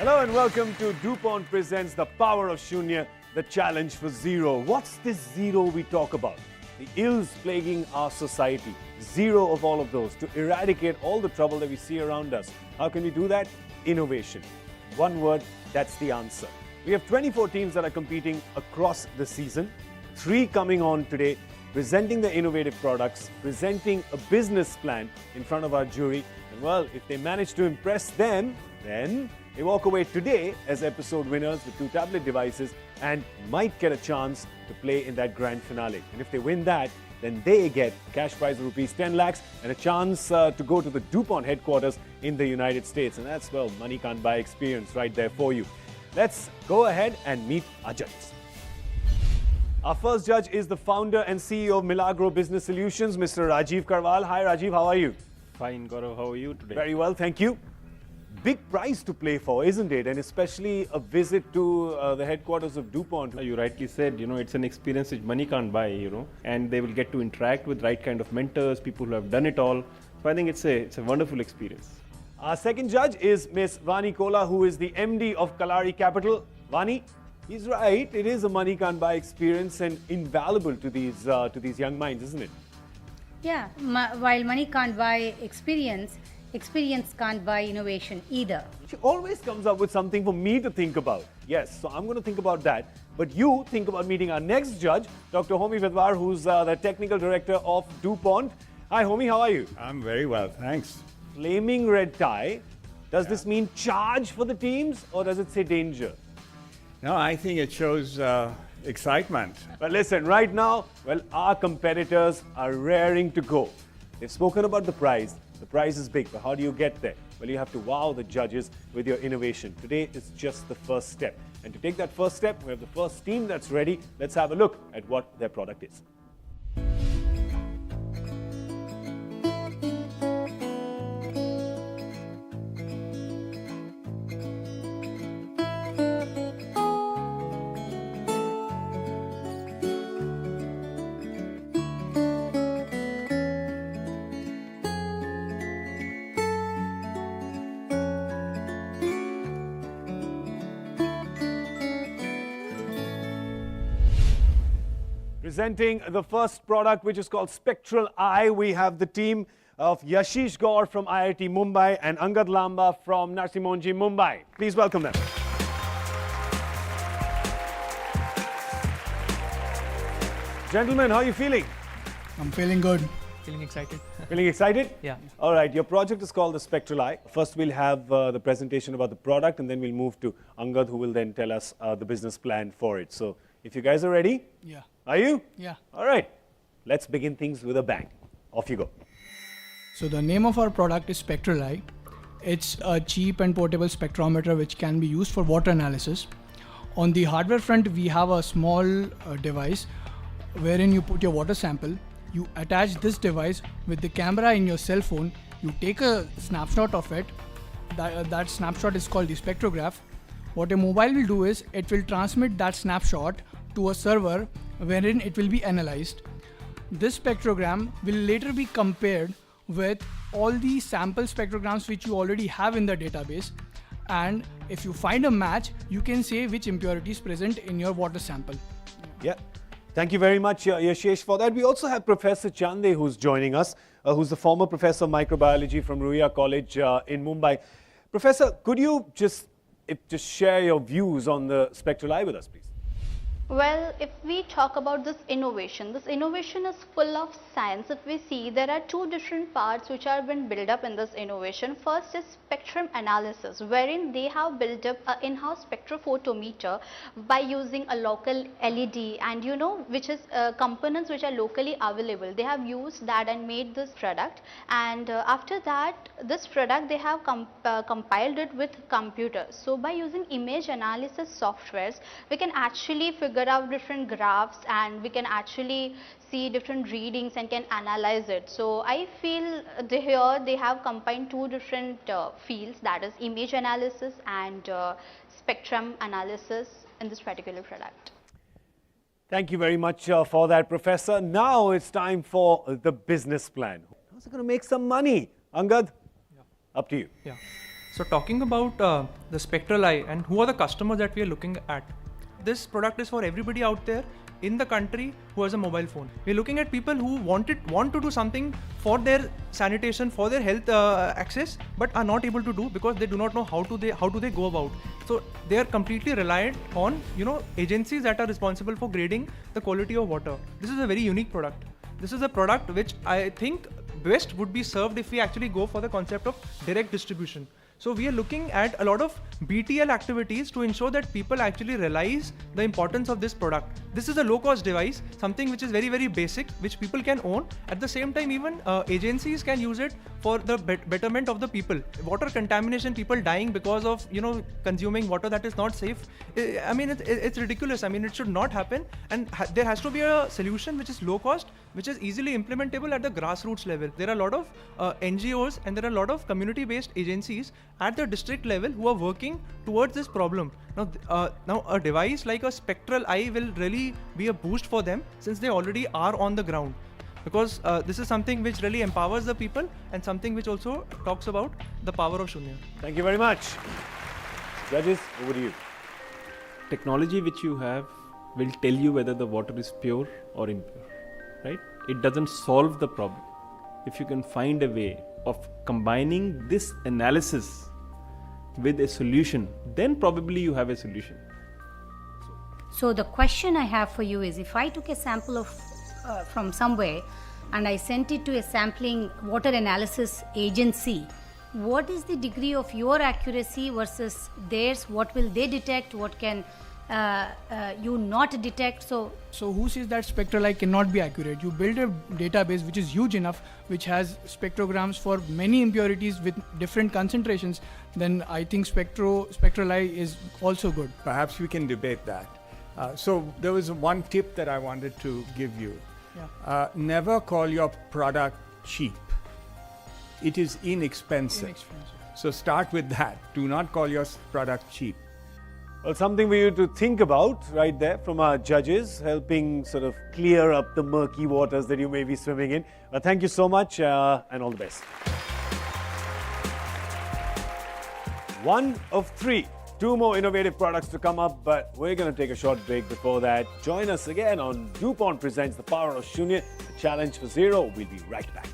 Hello and welcome to DuPont Presents The Power of Shunya, the challenge for zero. What's this zero we talk about? The ills plaguing our society. Zero of all of those to eradicate all the trouble that we see around us. How can we do that? Innovation. One word, that's the answer. We have 24 teams that are competing across the season. 3 coming on today, presenting the innovative products, presenting a business plan in front of our jury. And well, if they manage to impress them, then they walk away today as episode winners with 2 tablet devices and might get a chance to play in that grand finale. And if they win that, then they get a cash prize of rupees 10 lakhs and a chance to go to the DuPont headquarters in the United States. And that's, well, money can't buy experience right there for you. Let's go ahead and meet our judges. Our first judge is the founder and CEO of Milagro Business Solutions, Mr. Rajiv Karwal. Hi Rajiv, how are you? Fine, Gaurav. How are you today? Very well, thank you. Big prize to play for, isn't it? And especially a visit to the headquarters of DuPont. You rightly said, it's an experience which money can't buy, and they will get to interact with right kind of mentors, people who have done it all. So I think it's a wonderful experience. Our second judge is Miss Vani Kola, who is the MD of Kalari Capital. Vani, he's right. It is a money can't buy experience and invaluable to these young minds, isn't it? Yeah, while money can't buy experience, experience can't buy innovation either. She always comes up with something for me to think about. Yes, so I'm going to think about that. But you think about meeting our next judge, Dr. Homi Vidwar, who's the technical director of DuPont. Hi, Homi, how are you? I'm very well, thanks. Flaming red tie. Does this mean charge for the teams or does it say danger? No, I think it shows excitement. But listen, right now, well, our competitors are raring to go. They've spoken about the prize. The prize is big, but how do you get there? Well, you have to wow the judges with your innovation. Today is just the first step. And to take that first step, we have the first team that's ready. Let's have a look at what their product is. Presenting the first product, which is called Spectral Eye, we have the team of Yashish Gaur from IIT Mumbai and Angad Lamba from Narsimonji Mumbai. Please welcome them. Gentlemen, how are you feeling? I'm feeling good. Feeling excited. Feeling excited? Yeah. All right, your project is called the Spectral Eye. First, we'll have the presentation about the product, and then we'll move to Angad, who will then tell us the business plan for it. So, if you guys are ready? Yeah. Are you? Yeah. All right. Let's begin things with a bang. Off you go. So the name of our product is Spectral Eye. It's a cheap and portable spectrometer which can be used for water analysis. On the hardware front, we have a small device wherein you put your water sample. You attach this device with the camera in your cell phone. You take a snapshot of it. That snapshot is called the spectrograph. What a mobile will do is it will transmit that snapshot to a server wherein it will be analyzed. This spectrogram will later be compared with all the sample spectrograms which you already have in the database, and if you find a match, you can say which impurity is present in your water sample. Yeah. Thank you very much, Yashish, for that. We also have Professor Chande, who's joining us, who's the former professor of microbiology from Ruia College in Mumbai. Professor, could you just share your views on the Spectral Eye with us, please? Well, if we talk about this innovation is full of science. If we see, there are 2 different parts which are been built up in this innovation. First is spectrum analysis, wherein they have built up an in-house spectrophotometer by using a local LED and which is components which are locally available. They have used that and made this product, and after that this product they have compiled it with computers. So by using image analysis softwares, we can actually figure out different graphs and we can actually see different readings and can analyze it. So I feel here they have combined 2 different fields, that is image analysis and spectrum analysis in this particular product. Thank you very much for that, Professor. Now it's time for the business plan. How's it going to make some money? Angad, up to you. Yeah. So talking about the Spectral Eye and who are the customers that we are looking at. This product is for everybody out there in the country who has a mobile phone. We're looking at people who want to do something for their sanitation, for their health access, but are not able to do because they do not know how do they go about. So they are completely reliant on agencies that are responsible for grading the quality of water. This is a very unique product. This is a product which I think best would be served if we actually go for the concept of direct distribution. So we are looking at a lot of BTL activities to ensure that people actually realize the importance of this product. This is a low-cost device, something which is very, very basic, which people can own. At the same time, even agencies can use it for the betterment of the people. Water contamination, people dying because of consuming water that is not safe. I mean, it's ridiculous. I mean, it should not happen. And there has to be a solution which is low-cost, which is easily implementable at the grassroots level. There are a lot of NGOs and there are a lot of community-based agencies at the district level who are working towards this problem. Now a device like a Spectral Eye will really be a boost for them since they already are on the ground. Because this is something which really empowers the people and something which also talks about the power of Shunya. Thank you very much. Judges, over to you. Technology which you have will tell you whether the water is pure or impure, right? It doesn't solve the problem. If you can find a way of combining this analysis with a solution, then probably you have a solution. So the question I have for you is, if I took a sample of from somewhere and I sent it to a sampling water analysis agency, what is the degree of your accuracy versus theirs? What will they detect? What can you not detect? So who says that Spectral Eye cannot be accurate? You build a database which is huge enough, which has spectrograms for many impurities with different concentrations, then I think Spectral Eye is also good. Perhaps we can debate that. So there was one tip that I wanted to give you. Yeah. Never call your product cheap. It is inexpensive. So start with that. Do not call your product cheap. Well, something for you to think about right there from our judges, helping sort of clear up the murky waters that you may be swimming in. Thank you so much and all the best. 1 of 3. 2 more innovative products to come up, but we're going to take a short break before that. Join us again on DuPont Presents The Power of Shunya, a challenge for zero. We'll be right back.